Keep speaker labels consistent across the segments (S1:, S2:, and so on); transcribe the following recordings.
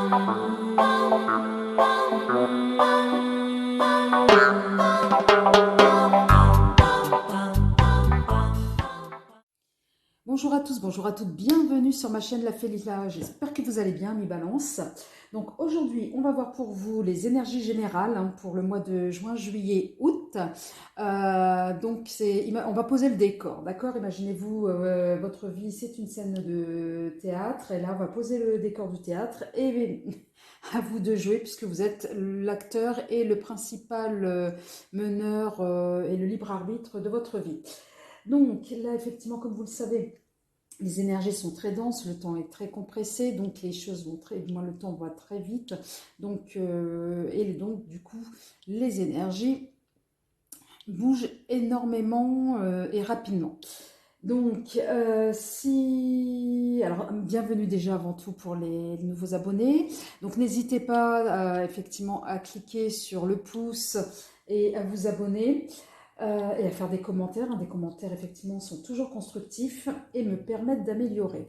S1: Bonjour à tous, bonjour à toutes, bienvenue sur ma chaîne La Félila, j'espère que vous allez bien, mi balance. Donc aujourd'hui, on va voir pour vous les énergies générales pour le mois de juin, juillet, août. On va poser le décor, d'accord? Imaginez-vous, votre vie, c'est une scène de théâtre, et là, on va poser le décor du théâtre, et à vous de jouer, puisque vous êtes l'acteur et le principal meneur et le libre arbitre de votre vie. Donc là, effectivement, comme vous le savez, les énergies sont très denses, le temps est très compressé, donc les choses vont le temps va très vite. Donc, du coup, les énergies bougent énormément et rapidement. Donc, alors, bienvenue déjà avant tout pour les nouveaux abonnés. Donc, n'hésitez pas effectivement à cliquer sur le pouce et à vous abonner. Et à faire des commentaires. Des commentaires, effectivement, sont toujours constructifs et me permettent d'améliorer.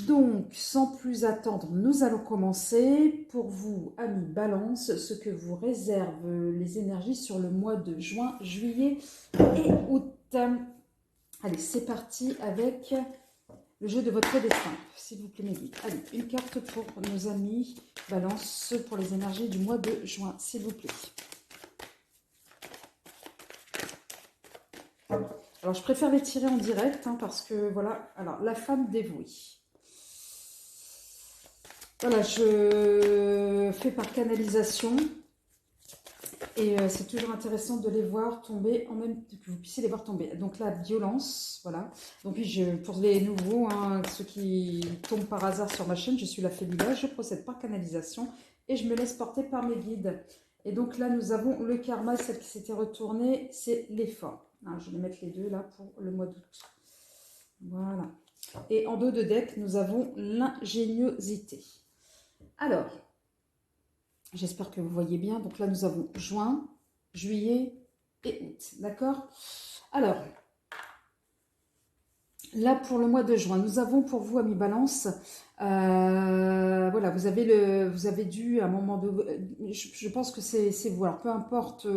S1: Donc, sans plus attendre, nous allons commencer. Pour vous, amis Balance, ce que vous réservent les énergies sur le mois de juin, juillet et août. Allez, c'est parti avec le jeu de votre destin. S'il vous plaît, mes guides. Allez, une carte pour nos amis Balance pour les énergies du mois de juin, s'il vous plaît. Alors, je préfère les tirer en direct parce que, voilà, alors, la femme dévouée. Voilà, je fais par canalisation et c'est toujours intéressant de les voir tomber en même temps que vous puissiez les voir tomber. Donc, la violence, voilà. Donc, pour les nouveaux, ceux qui tombent par hasard sur ma chaîne, je suis la Félila, je procède par canalisation et je me laisse porter par mes guides. Et donc là, nous avons le karma, celle qui s'était retournée, c'est l'effort. Je vais mettre les deux là pour le mois d'août. Voilà. Et en dos de deck, nous avons l'ingéniosité. Alors, j'espère que vous voyez bien. Donc là, nous avons juin, juillet et août. D'accord? Alors, là, pour le mois de juin, nous avons pour vous, amis Balance, voilà, vous avez dû, à un moment de... Je pense que c'est vous. Alors, peu importe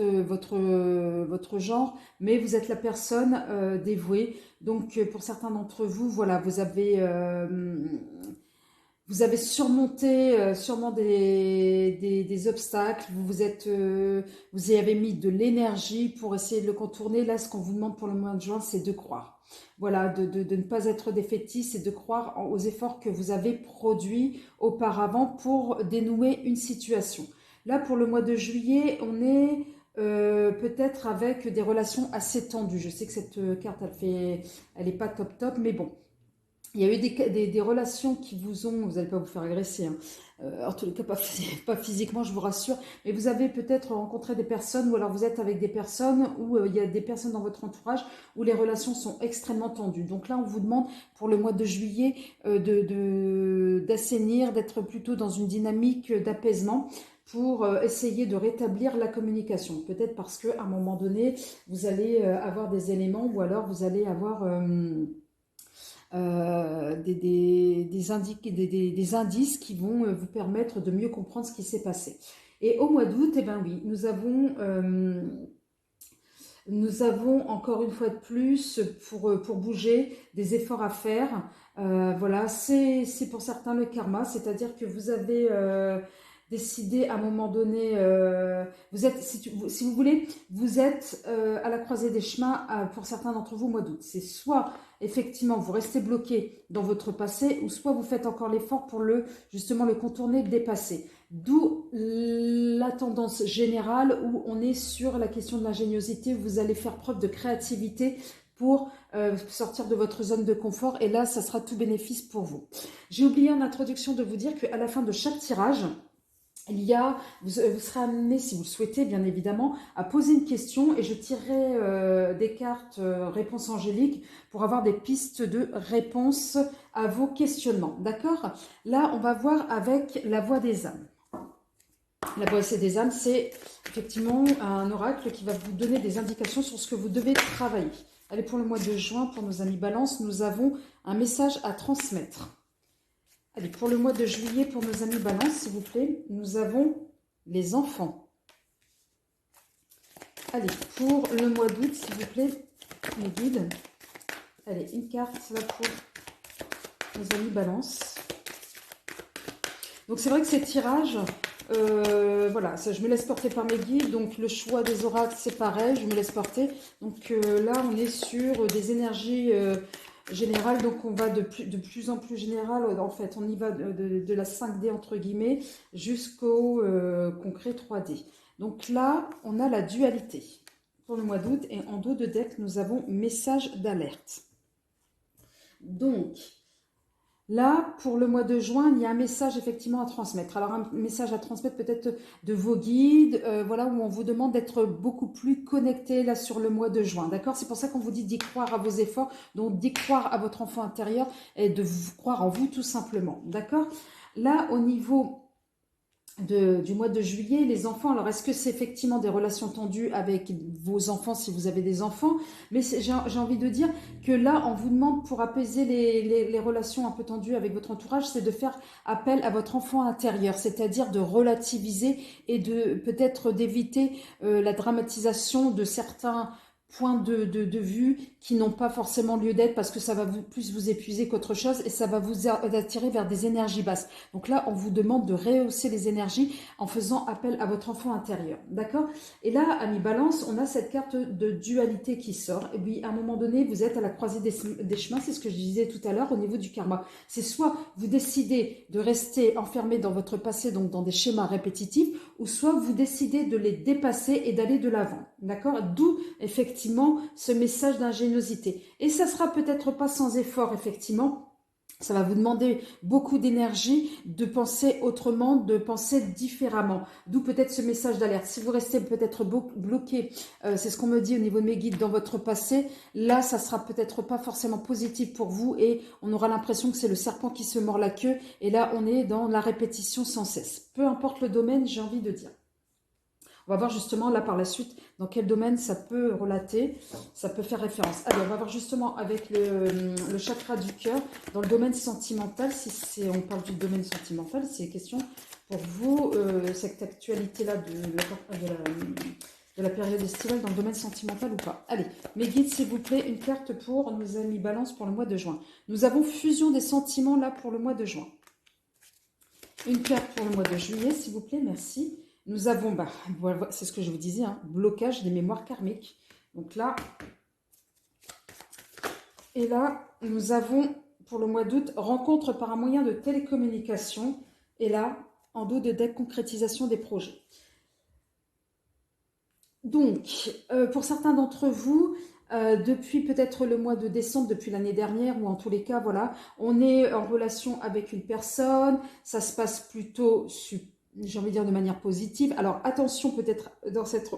S1: votre genre, mais vous êtes la personne dévouée. Donc, pour certains d'entre vous, voilà, vous avez surmonté sûrement des obstacles, vous y avez mis de l'énergie pour essayer de le contourner. Là, ce qu'on vous demande pour le mois de juin, c'est de croire. Voilà, de ne pas être défaitiste et de croire aux efforts que vous avez produits auparavant pour dénouer une situation. Là, pour le mois de juillet, on est peut-être avec des relations assez tendues. Je sais que cette carte, elle est pas top, mais bon. Il y a eu des relations qui vous n'allez pas vous faire agresser, en tout cas pas physiquement, je vous rassure, mais vous avez peut-être rencontré des personnes, ou alors vous êtes avec des personnes, où il y a des personnes dans votre entourage, où les relations sont extrêmement tendues. Donc là, on vous demande, pour le mois de juillet, d'assainir, d'être plutôt dans une dynamique d'apaisement, pour essayer de rétablir la communication. Peut-être parce qu'à un moment donné, vous allez avoir des éléments, ou alors vous allez avoir... des indices qui vont vous permettre de mieux comprendre ce qui s'est passé. Et au mois d'août, eh ben oui, nous avons encore une fois de plus, pour bouger, des efforts à faire. Voilà, c'est pour certains le karma, c'est-à-dire que vous avez décidé à un moment donné, vous êtes, si vous voulez, vous êtes à la croisée des chemins pour certains d'entre vous au mois d'août. C'est soit effectivement vous restez bloqué dans votre passé, ou soit vous faites encore l'effort pour justement le contourner, le dépasser. D'où la tendance générale où on est sur la question de l'ingéniosité, vous allez faire preuve de créativité pour sortir de votre zone de confort, et là, ça sera tout bénéfice pour vous. J'ai oublié en introduction de vous dire qu'à la fin de chaque tirage, vous serez amené, si vous le souhaitez bien évidemment, à poser une question, et je tirerai des cartes réponses angéliques pour avoir des pistes de réponse à vos questionnements. D'accord? Là, on va voir avec la voix des âmes. La voix des âmes, c'est effectivement un oracle qui va vous donner des indications sur ce que vous devez travailler. Allez, pour le mois de juin, pour nos amis Balance, nous avons un message à transmettre. Allez, pour le mois de juillet, pour nos amis Balance, s'il vous plaît, nous avons les enfants. Allez, pour le mois d'août, s'il vous plaît, mes guides. Allez, une carte là pour nos amis Balance. Donc c'est vrai que ces tirages, voilà, ça, je me laisse porter par mes guides. Donc le choix des oracles, c'est pareil, je me laisse porter. Donc là, on est sur des énergies générales. Donc on va de plus en plus général. En fait, on y va de la 5D entre guillemets jusqu'au concret 3D. Donc là, on a la dualité pour le mois d'août. Et en dos de deck, nous avons message d'alerte. Donc, là, pour le mois de juin, il y a un message effectivement à transmettre. Alors, un message à transmettre peut-être de vos guides, voilà, où on vous demande d'être beaucoup plus connecté là sur le mois de juin. D'accord? C'est pour ça qu'on vous dit d'y croire à vos efforts, donc d'y croire à votre enfant intérieur et de vous croire en vous tout simplement. D'accord? Là, au niveau du mois de juillet, les enfants, alors est-ce que c'est effectivement des relations tendues avec vos enfants si vous avez des enfants? Mais j'ai envie de dire que là, on vous demande pour apaiser les relations un peu tendues avec votre entourage, c'est de faire appel à votre enfant intérieur, c'est-à-dire de relativiser et de peut-être d'éviter la dramatisation de certains points de vue qui n'ont pas forcément lieu d'être parce que ça va plus vous épuiser qu'autre chose et ça va vous attirer vers des énergies basses. Donc là, on vous demande de rehausser les énergies en faisant appel à votre enfant intérieur. D'accord? Et là, ami Balance, on a cette carte de dualité qui sort. Et puis, à un moment donné, vous êtes à la croisée des chemins, c'est ce que je disais tout à l'heure au niveau du karma. C'est soit vous décidez de rester enfermé dans votre passé, donc dans des schémas répétitifs, ou soit vous décidez de les dépasser et d'aller de l'avant. D'accord? D'où, effectivement, ce message d'ingéniosité. Et ça sera peut-être pas sans effort, effectivement. Ça va vous demander beaucoup d'énergie, de penser autrement, de penser différemment. D'où peut-être ce message d'alerte. Si vous restez peut-être bloqué, c'est ce qu'on me dit au niveau de mes guides dans votre passé, là, ça sera peut-être pas forcément positif pour vous et on aura l'impression que c'est le serpent qui se mord la queue. Et là, on est dans la répétition sans cesse. Peu importe le domaine, j'ai envie de dire. On va voir justement là par la suite dans quel domaine ça peut relater, ça peut faire référence. Allez, on va voir justement avec le chakra du cœur, dans le domaine sentimental, si on parle du domaine sentimental, c'est question pour vous, cette actualité-là de la période estivale dans le domaine sentimental ou pas. Allez, mes guides, s'il vous plaît, une carte pour nos amis Balance pour le mois de juin. Nous avons fusion des sentiments là pour le mois de juin. Une carte pour le mois de juillet, s'il vous plaît, merci. Nous avons, voilà, c'est ce que je vous disais, hein, blocage des mémoires karmiques. Donc là, et là, nous avons pour le mois d'août, rencontre par un moyen de télécommunication. Et là, en dos de deck, concrétisation des projets. Donc, pour certains d'entre vous, depuis peut-être le mois de décembre, depuis l'année dernière, ou en tous les cas, voilà, on est en relation avec une personne, ça se passe plutôt j'ai envie de dire de manière positive. Alors attention peut-être dans cette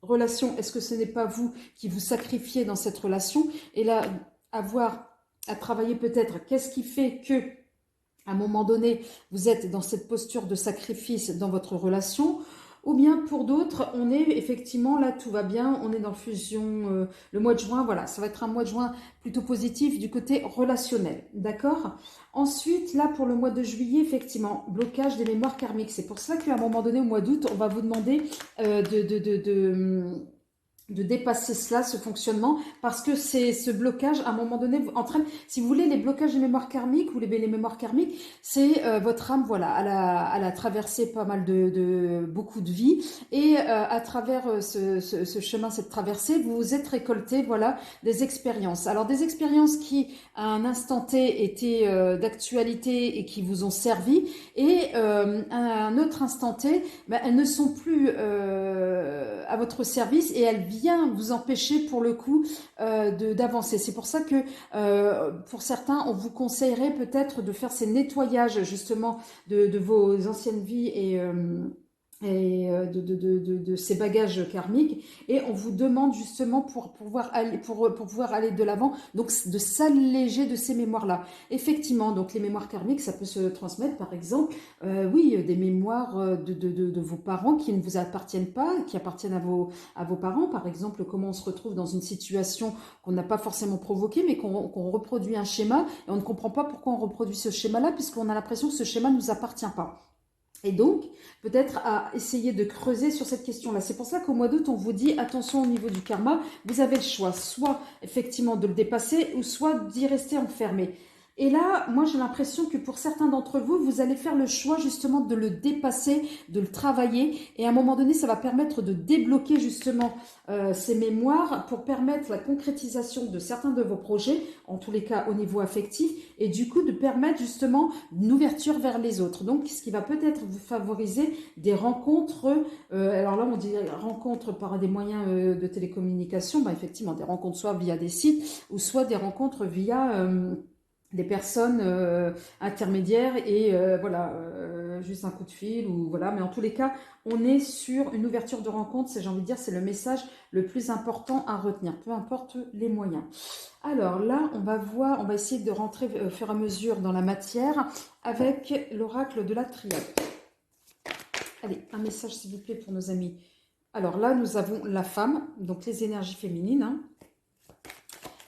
S1: relation, est-ce que ce n'est pas vous qui vous sacrifiez dans cette relation? Et là, avoir à travailler peut-être, qu'est-ce qui fait que à un moment donné, vous êtes dans cette posture de sacrifice dans votre relation? Ou bien pour d'autres, on est effectivement là, tout va bien, on est dans fusion, le mois de juin, voilà, ça va être un mois de juin plutôt positif du côté relationnel, d'accord? Ensuite, là pour le mois de juillet, effectivement, blocage des mémoires karmiques. C'est pour ça qu'à un moment donné, au mois d'août, on va vous demander de dépasser cela, ce fonctionnement, parce que c'est ce blocage, à un moment donné, entraîne, si vous voulez, les blocages des mémoires karmiques ou les mémoires karmiques, c'est votre âme, voilà, elle a traversé pas mal beaucoup de vies, et à travers ce chemin, cette traversée, vous vous êtes récolté, voilà, des expériences. Alors, des expériences qui, à un instant T, étaient d'actualité et qui vous ont servi, et à un autre instant T, elles ne sont plus à votre service et elles viennent vous empêcher pour le coup d'avancer. C'est pour ça que pour certains, on vous conseillerait peut-être de faire ces nettoyages justement de vos anciennes vies et de ces bagages karmiques, et on vous demande justement pour pouvoir aller de l'avant, donc de s'alléger de ces mémoires-là. Effectivement, donc les mémoires karmiques, ça peut se transmettre, par exemple, oui, des mémoires de vos parents qui ne vous appartiennent pas, qui appartiennent à vos parents, par exemple, comment on se retrouve dans une situation qu'on n'a pas forcément provoquée, mais qu'on reproduit un schéma, et on ne comprend pas pourquoi on reproduit ce schéma-là, puisqu'on a l'impression que ce schéma ne nous appartient pas. Et donc, peut-être à essayer de creuser sur cette question-là. C'est pour ça qu'au mois d'août, on vous dit, attention au niveau du karma, vous avez le choix, soit effectivement de le dépasser, ou soit d'y rester enfermé. Et là, moi j'ai l'impression que pour certains d'entre vous, vous allez faire le choix justement de le dépasser, de le travailler, et à un moment donné, ça va permettre de débloquer justement ces mémoires pour permettre la concrétisation de certains de vos projets, en tous les cas au niveau affectif, et du coup de permettre justement une ouverture vers les autres. Donc, ce qui va peut-être vous favoriser des rencontres, alors là on dit rencontres par des moyens de télécommunication, bah, effectivement des rencontres soit via des sites, ou soit des rencontres via des personnes intermédiaires, et voilà, juste un coup de fil, ou voilà, mais en tous les cas, on est sur une ouverture de rencontre, j'ai envie de dire, c'est le message le plus important à retenir, peu importe les moyens. Alors là, on va voir, on va essayer de rentrer au fur et à mesure dans la matière avec l'oracle de la triade. Allez, un message s'il vous plaît pour nos amis. Alors là, nous avons la femme, donc les énergies féminines, hein.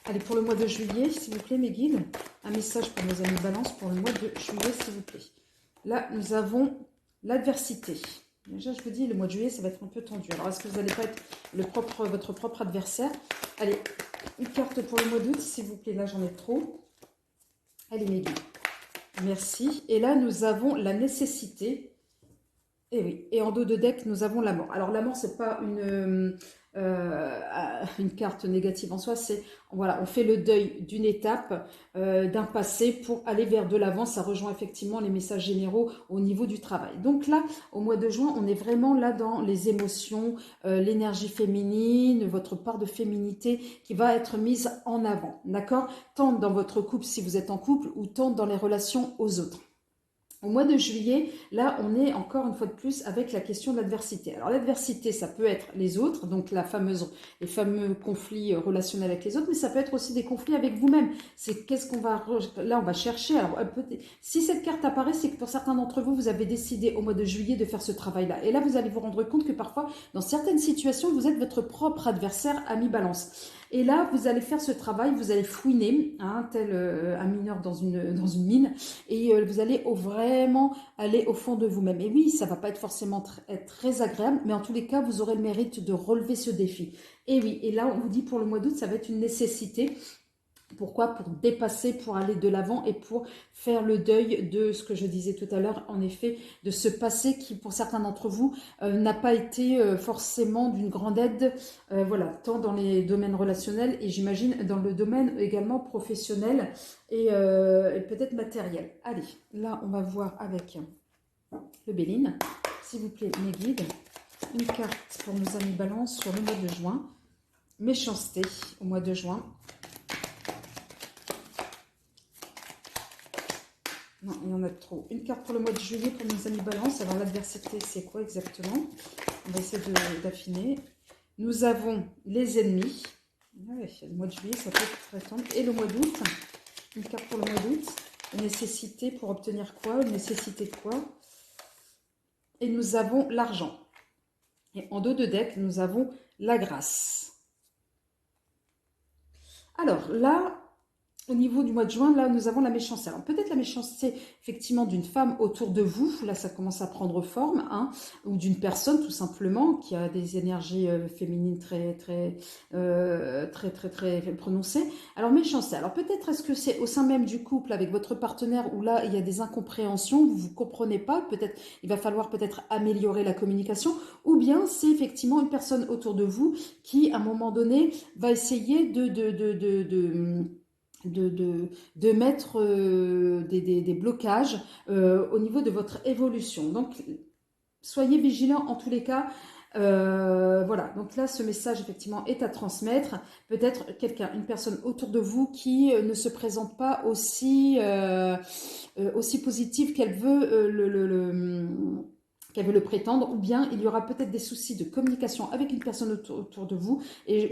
S1: Allez, pour le mois de juillet, s'il vous plaît, mes guides, un message pour nos amis Balance pour le mois de juillet, s'il vous plaît. Là, nous avons l'adversité. Déjà, je vous dis, le mois de juillet, ça va être un peu tendu. Alors, est-ce que vous n'allez pas être votre propre adversaire? Allez, une carte pour le mois d'août, s'il vous plaît. Là, j'en ai trop. Allez, mes guides. Merci. Et là, nous avons la nécessité. Et oui. Et en dos de deck, nous avons la mort. Alors, la mort, c'est pas une carte négative en soi, c'est voilà, on fait le deuil d'une étape, d'un passé pour aller vers de l'avant. Ça rejoint effectivement les messages généraux au niveau du travail. Donc là, au mois de juin, on est vraiment là dans les émotions, l'énergie féminine, votre part de féminité qui va être mise en avant, d'accord? Tant dans votre couple si vous êtes en couple, ou tant dans les relations aux autres. Au mois de juillet, là, on est encore une fois de plus avec la question de l'adversité. Alors l'adversité, ça peut être les autres, donc les fameux conflits relationnels avec les autres, mais ça peut être aussi des conflits avec vous-même. C'est qu'est-ce qu'on va, là, on va chercher. Alors, si cette carte apparaît, c'est que pour certains d'entre vous, vous avez décidé au mois de juillet de faire ce travail-là. Et là, vous allez vous rendre compte que parfois, dans certaines situations, vous êtes votre propre adversaire, ami Balance. Et là, vous allez faire ce travail, vous allez fouiner, hein, tel un mineur dans une mine, et vous allez vraiment aller au fond de vous-même. Et oui, ça va pas être forcément être très agréable, mais en tous les cas, vous aurez le mérite de relever ce défi. Et oui, et là, on vous dit pour le mois d'août, ça va être une nécessité. Pourquoi? Pour dépasser, pour aller de l'avant, et pour faire le deuil de ce que je disais tout à l'heure, en effet, de ce passé qui, pour certains d'entre vous, n'a pas été forcément d'une grande aide, voilà, tant dans les domaines relationnels, et j'imagine dans le domaine également professionnel, et peut-être matériel. Allez, là, on va voir avec le Béline. S'il vous plaît, mes guides, une carte pour nos amis Balance sur le mois de juin. Méchanceté au mois de juin. Non, il y en a trop. Une carte pour le mois de juillet pour nos amis Balance. Alors l'adversité, c'est quoi exactement? On va essayer d'affiner. Nous avons les ennemis. Ouais, le mois de juillet, ça peut être très tendre. Et le mois d'août. Une carte pour le mois d'août. Une nécessité pour obtenir quoi? Une nécessité de quoi? Et nous avons l'argent. Et en dos de deck, nous avons la grâce. Alors là, au niveau du mois de juin, là, nous avons la méchanceté. Alors, peut-être la méchanceté, effectivement, d'une femme autour de vous. Là, ça commence à prendre forme, hein, ou d'une personne, tout simplement, qui a des énergies féminines très prononcées. Alors, méchanceté. Alors, peut-être est-ce que c'est au sein même du couple, avec votre partenaire, où là, il y a des incompréhensions, vous ne comprenez pas. Peut-être, il va falloir peut-être améliorer la communication. Ou bien, c'est effectivement une personne autour de vous qui, à un moment donné, va essayer de mettre des blocages au niveau de votre évolution. Donc, soyez vigilants en tous les cas. Voilà, donc là, ce message, effectivement, est à transmettre. Peut-être quelqu'un, une personne autour de vous qui ne se présente pas aussi positive qu'elle veut qu'elle veut le prétendre, ou bien il y aura peut-être des soucis de communication avec une personne autour de vous. Et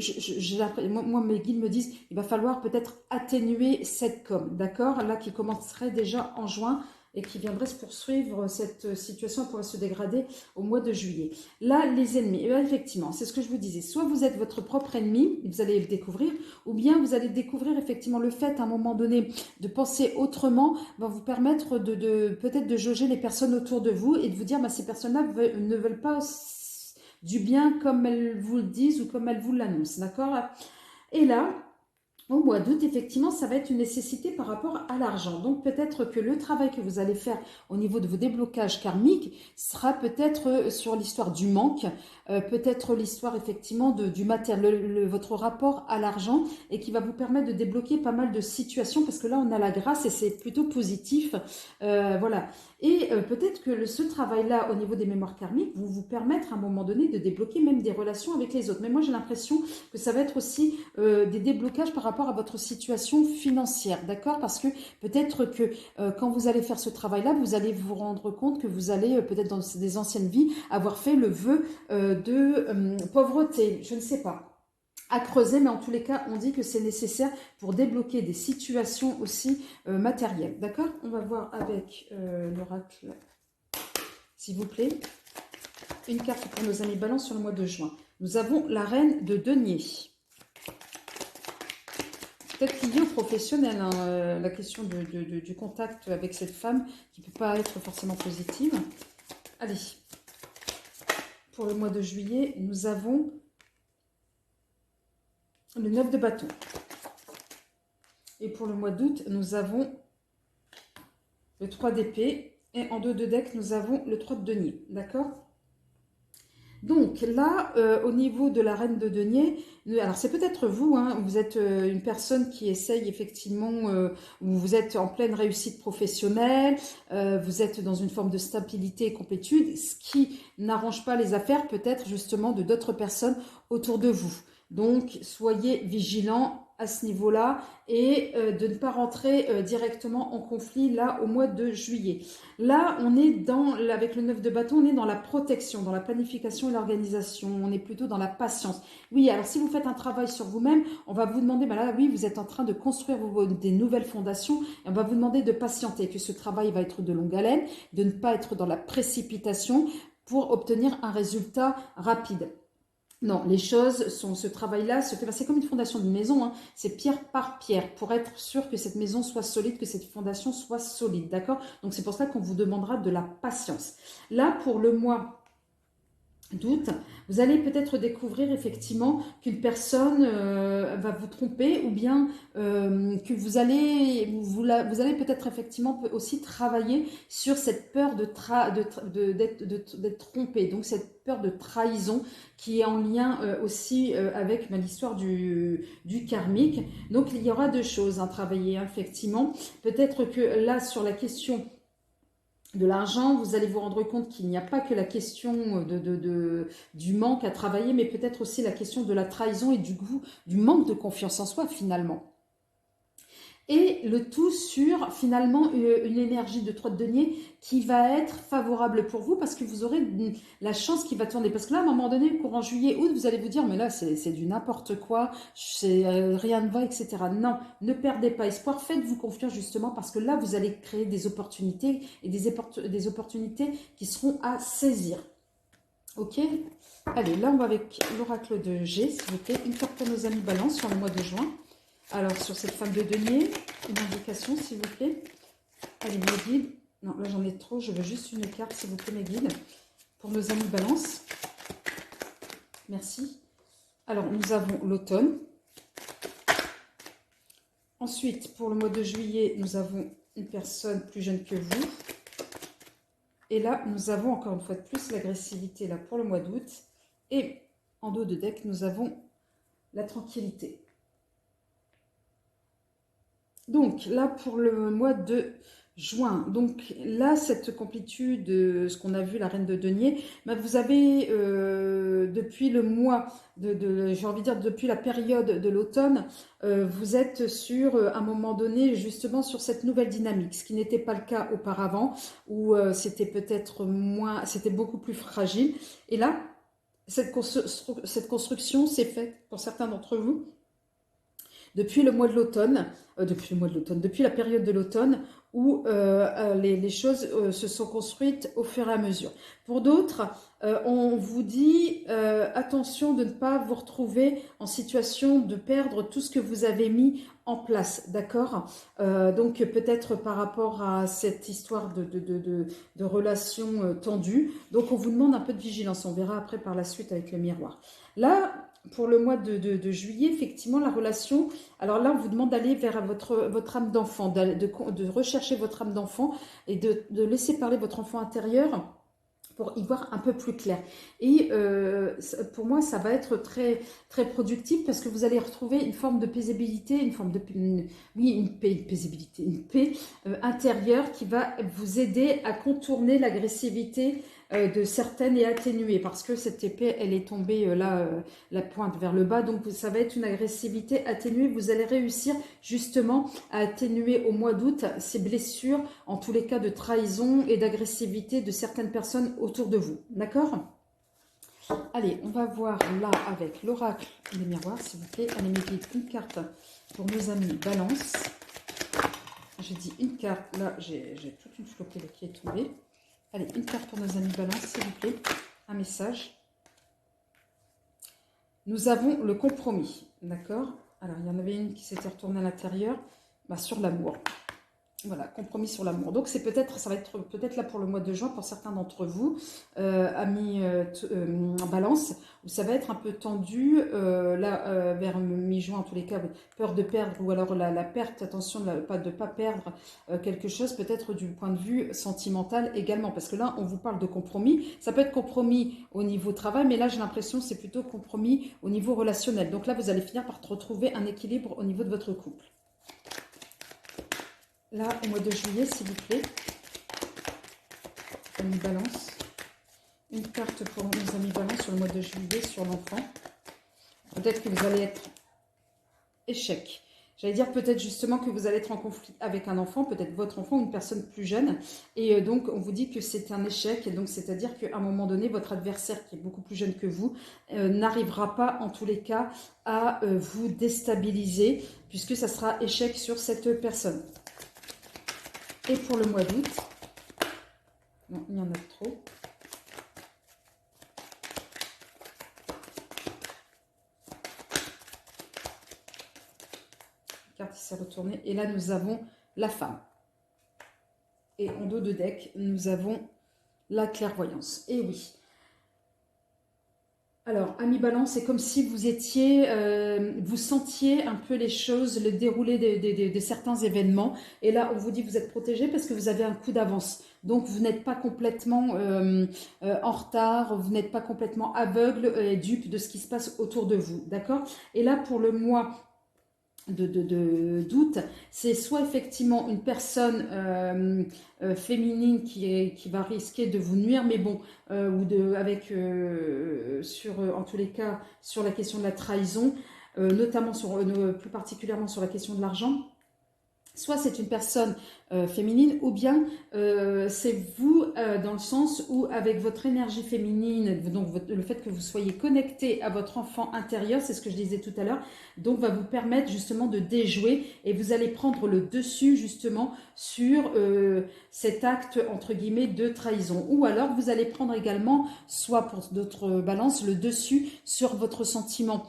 S1: moi, mes guides me disent, il va falloir peut-être atténuer cette com, d'accord? Là, qui commencerait déjà en juin et qui viendrait se poursuivre, cette situation pourrait se dégrader au mois de juillet. Là, les ennemis, effectivement, c'est ce que je vous disais, soit vous êtes votre propre ennemi, vous allez le découvrir, ou bien vous allez découvrir effectivement le fait, à un moment donné, de penser autrement, va vous permettre peut-être de jauger les personnes autour de vous et de vous dire, bah, ces personnes-là ne veulent pas du bien comme elles vous le disent ou comme elles vous l'annoncent, d'accord? Et là, au mois d'août, effectivement, ça va être une nécessité par rapport à l'argent. Donc peut-être que le travail que vous allez faire au niveau de vos déblocages karmiques sera peut-être sur l'histoire du manque, peut-être l'histoire effectivement du matériel, votre rapport à l'argent et qui va vous permettre de débloquer pas mal de situations parce que là on a la grâce et c'est plutôt positif. Voilà. Et peut-être que ce travail-là au niveau des mémoires karmiques va vous permettre à un moment donné de débloquer même des relations avec les autres. Mais moi j'ai l'impression que ça va être aussi des déblocages par rapport à votre situation financière, d'accord? Parce que peut-être que quand vous allez faire ce travail-là, vous allez vous rendre compte que vous allez peut-être dans des anciennes vies avoir fait le vœu de pauvreté, je ne sais pas. À creuser, mais en tous les cas, on dit que c'est nécessaire pour débloquer des situations aussi matérielles, d'accord? On va voir avec l'oracle, s'il vous plaît. Une carte pour nos amis Balance sur le mois de juin. Nous avons la reine de denier. Peut-être lié au professionnel, hein, la question du contact avec cette femme qui ne peut pas être forcément positive. Allez, pour le mois de juillet, nous avons le 9 de bâton. Et pour le mois d'août, nous avons le 3 d'épée. Et en dos de deck, nous avons le 3 de denier. D'accord? Donc là, au niveau de la reine de denier, alors c'est peut-être vous, hein, vous êtes une personne qui essaye effectivement, où vous êtes en pleine réussite professionnelle, vous êtes dans une forme de stabilité et complétude, ce qui n'arrange pas les affaires peut-être justement de d'autres personnes autour de vous. Donc soyez vigilants à ce niveau-là et de ne pas rentrer directement en conflit là au mois de juillet. Là, on est avec le 9 de bâton, on est dans la protection, dans la planification et l'organisation. On est plutôt dans la patience. Oui, alors si vous faites un travail sur vous-même, on va vous demander, ben là, oui, vous êtes en train de construire des nouvelles fondations, et on va vous demander de patienter, que ce travail va être de longue haleine, de ne pas être dans la précipitation pour obtenir un résultat rapide. Non, les choses sont, ce travail-là se fait, c'est comme une fondation d'une maison, hein, c'est pierre par pierre pour être sûr que cette maison soit solide, que cette fondation soit solide, d'accord? Donc c'est pour ça qu'on vous demandera de la patience. Là, pour le mois d'août, vous allez peut-être découvrir effectivement qu'une personne va vous tromper ou bien que vous allez peut-être effectivement aussi travailler sur cette peur d'être trompé, donc cette peur de trahison qui est en lien aussi avec l'histoire du karmique. Donc il y aura deux choses à travailler, hein, effectivement. Peut-être que là, sur la question de l'argent, vous allez vous rendre compte qu'il n'y a pas que la question du manque à travailler, mais peut-être aussi la question de la trahison et du manque de confiance en soi finalement. Et le tout sur finalement une énergie de 3 de denier qui va être favorable pour vous parce que vous aurez la chance qui va tourner. Parce que là, à un moment donné, courant juillet, août, vous allez vous dire, mais là, c'est du n'importe quoi, rien ne va, etc. Non, ne perdez pas espoir, faites-vous confiance justement parce que là, vous allez créer des opportunités et des opportunités qui seront à saisir. Ok? Allez, là, on va avec l'oracle de G, s'il vous plaît. Une carte pour nos amis Balance sur le mois de juin. Alors, sur cette femme de denier, une indication, s'il vous plaît. Allez, mes guides. Non, là, j'en ai trop. Je veux juste une carte, s'il vous plaît, mes guides. Pour nos amis Balance. Merci. Alors, nous avons l'automne. Ensuite, pour le mois de juillet, nous avons une personne plus jeune que vous. Et là, nous avons encore une fois de plus l'agressivité là pour le mois d'août. Et en dos de deck, nous avons la tranquillité. Donc là, pour le mois de juin. Donc là, cette complétude, ce qu'on a vu, la reine de denier, bah, vous avez depuis le mois j'ai envie de dire depuis la période de l'automne, vous êtes sur à un moment donné justement sur cette nouvelle dynamique, ce qui n'était pas le cas auparavant, où c'était peut-être moins, c'était beaucoup plus fragile. Et là, cette construction s'est faite pour certains d'entre vous depuis le mois de l'automne, depuis la période de l'automne, où les choses se sont construites au fur et à mesure. Pour d'autres, on vous dit attention de ne pas vous retrouver en situation de perdre tout ce que vous avez mis en place, d'accord. Donc peut-être par rapport à cette histoire de relations tendues. Donc on vous demande un peu de vigilance, on verra après par la suite avec le miroir. Là, pour le mois de juillet, effectivement, la relation, alors là, on vous demande d'aller vers votre âme d'enfant, de rechercher votre âme d'enfant et de laisser parler votre enfant intérieur pour y voir un peu plus clair. Et pour moi, ça va être très, très productif parce que vous allez retrouver une forme de paisibilité, une paix intérieure qui va vous aider à contourner l'agressivité de certaines et atténuer, parce que cette épée, elle est tombée la pointe vers le bas, donc ça va être une agressivité atténuée. Vous allez réussir justement à atténuer au mois d'août ces blessures, en tous les cas de trahison et d'agressivité de certaines personnes autour de vous, d'accord? Allez, on va voir là avec l'oracle des miroirs, s'il vous plaît. Allez, mettez une carte pour nos amis Balance. J'ai dit une carte, là j'ai toute une flopée qui est tombée. Allez, une carte pour nos amis Balance, s'il vous plaît. Un message. Nous avons le compromis, d'accord? Alors, il y en avait une qui s'était retournée à l'intérieur, sur l'amour. Voilà, compromis sur l'amour. Donc, ça va être peut-être là pour le mois de juin, pour certains d'entre vous, amis Balance, où ça va être un peu tendu, vers mi-juin, en tous les cas, peur de perdre, ou alors la perte, attention de ne pas perdre quelque chose, peut-être du point de vue sentimental également, parce que là, on vous parle de compromis. Ça peut être compromis au niveau travail, mais là, j'ai l'impression que c'est plutôt compromis au niveau relationnel. Donc là, vous allez finir par retrouver un équilibre au niveau de votre couple. Là, au mois de juillet, s'il vous plaît, amis Balance. Une carte pour nos amis Balance sur le mois de juillet, sur l'enfant. Peut-être que vous allez être échec. J'allais dire peut-être justement que vous allez être en conflit avec un enfant, peut-être votre enfant ou une personne plus jeune. Et donc, on vous dit que c'est un échec. Et donc, c'est-à-dire qu'à un moment donné, votre adversaire, qui est beaucoup plus jeune que vous, n'arrivera pas, en tous les cas, à vous déstabiliser, puisque ça sera échec sur cette personne. Et pour le mois d'août, non, il y en a trop. La carte s'est retournée. Et là, nous avons la femme. Et en dos de deck, nous avons la clairvoyance. Et oui. Alors, ami Balance, c'est comme si vous étiez, vous sentiez un peu les choses, le déroulé de certains événements. Et là, on vous dit que vous êtes protégé parce que vous avez un coup d'avance. Donc, vous n'êtes pas complètement en retard, vous n'êtes pas complètement aveugle et dupe de ce qui se passe autour de vous. D'accord? Et là, pour le mois d'août, c'est soit effectivement une personne féminine qui va risquer de vous nuire, mais bon, ou en tous les cas sur la question de la trahison, notamment plus particulièrement sur la question de l'argent. Soit c'est une personne féminine, ou bien c'est vous dans le sens où avec votre énergie féminine, donc le fait que vous soyez connecté à votre enfant intérieur, c'est ce que je disais tout à l'heure, donc va vous permettre justement de déjouer et vous allez prendre le dessus justement sur cet acte entre guillemets de trahison. Ou alors vous allez prendre également, soit pour d'autres balances, le dessus sur votre sentiment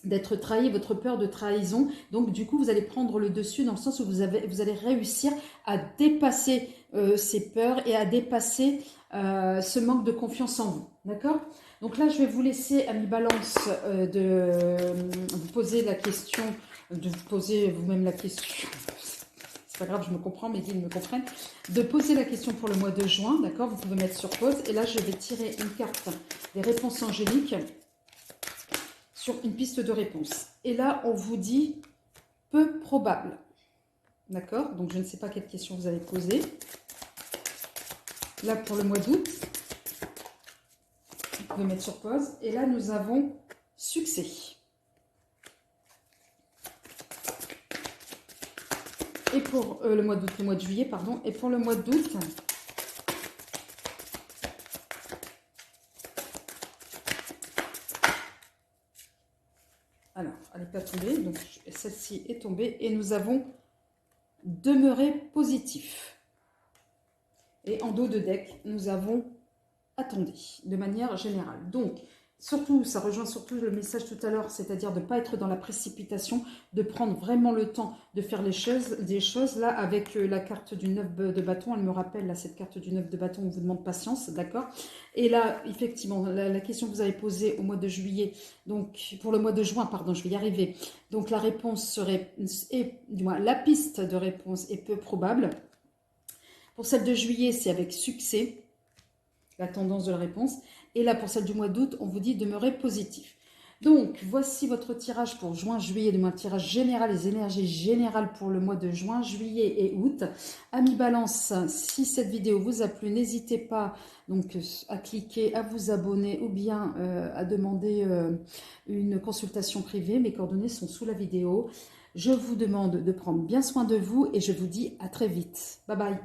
S1: d'être trahi, votre peur de trahison. Donc du coup, vous allez prendre le dessus dans le sens où vous allez réussir à dépasser ces peurs et à dépasser ce manque de confiance en vous. D'accord? Donc là, je vais vous laisser, ami Balance, de vous poser la question, de vous poser vous-même la question. C'est pas grave, je me comprends, mes guides me comprennent. De poser la question pour le mois de juin, d'accord? Vous pouvez mettre sur pause. Et là, je vais tirer une carte des réponses angéliques sur une piste de réponse. Et là, on vous dit peu probable. D'accord? Donc, je ne sais pas quelle question vous avez posée. Là, pour le mois d'août, vous pouvez mettre sur pause. Et là, nous avons succès. Et pour le mois d'août, le mois de juillet, pardon. Et pour le mois d'août, alors, elle n'est pas tombée. Donc, celle-ci est tombée. Et nous avons demeuré positif. Et en dos de deck, nous avons attendez, de manière générale. Donc, surtout, ça rejoint surtout le message tout à l'heure, c'est-à-dire de ne pas être dans la précipitation, de prendre vraiment le temps de faire les choses, des choses. Là, avec la carte du 9 de bâton, elle me rappelle, là, cette carte du 9 de bâton, on vous demande patience, d'accord? Et là, effectivement, la question que vous avez posée au mois de juillet, donc pour le mois de juin, pardon, je vais y arriver. Donc, la réponse serait, du moins, la piste de réponse est peu probable. Pour celle de juillet, c'est avec succès, la tendance de la réponse. Et là, pour celle du mois d'août, on vous dit demeurer positif. Donc, voici votre tirage pour juin, juillet, un tirage général, les énergies générales pour le mois de juin, juillet et août. Amis Balance, si cette vidéo vous a plu, n'hésitez pas donc à cliquer, à vous abonner ou bien à demander une consultation privée. Mes coordonnées sont sous la vidéo. Je vous demande de prendre bien soin de vous et je vous dis à très vite. Bye bye.